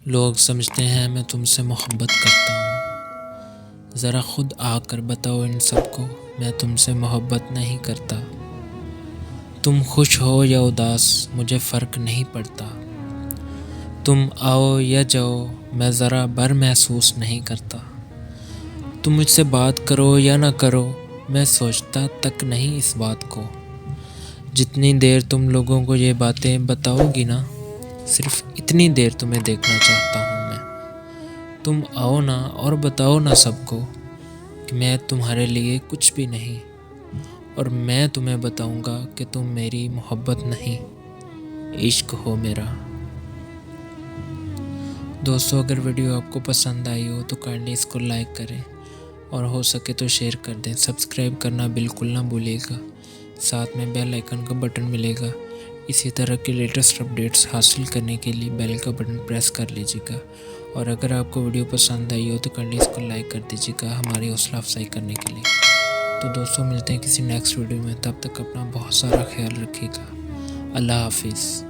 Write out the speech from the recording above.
लोग समझते हैं मैं तुमसे मोहब्बत करता हूँ। ज़रा खुद आकर बताओ इन सबको, मैं तुमसे मोहब्बत नहीं करता। तुम खुश हो या उदास मुझे फ़र्क नहीं पड़ता। तुम आओ या जाओ मैं ज़रा भर महसूस नहीं करता। तुम मुझसे बात करो या ना करो, मैं सोचता तक नहीं इस बात को। जितनी देर तुम लोगों को ये बातें बताओगी ना, सिर्फ इतनी देर तुम्हें देखना चाहता हूँ मैं। तुम आओ ना और बताओ ना सबको कि मैं तुम्हारे लिए कुछ भी नहीं, और मैं तुम्हें बताऊंगा कि तुम मेरी मोहब्बत नहीं, इश्क हो मेरा। दोस्तों, अगर वीडियो आपको पसंद आई हो तो काइंडली इसको लाइक करें और हो सके तो शेयर कर दें। सब्सक्राइब करना बिल्कुल ना भूलिएगा। साथ में बेल आइकन का बटन मिलेगा। इसी तरह के लेटेस्ट अपडेट्स हासिल करने के लिए बेल का बटन प्रेस कर लीजिएगा। और अगर आपको वीडियो पसंद आई हो तो काइंडली इसको लाइक कर दीजिएगा हमारी हौसला अफजाई करने के लिए। तो दोस्तों, मिलते हैं किसी नेक्स्ट वीडियो में। तब तक अपना बहुत सारा ख्याल रखिएगा। अल्लाह हाफिज़।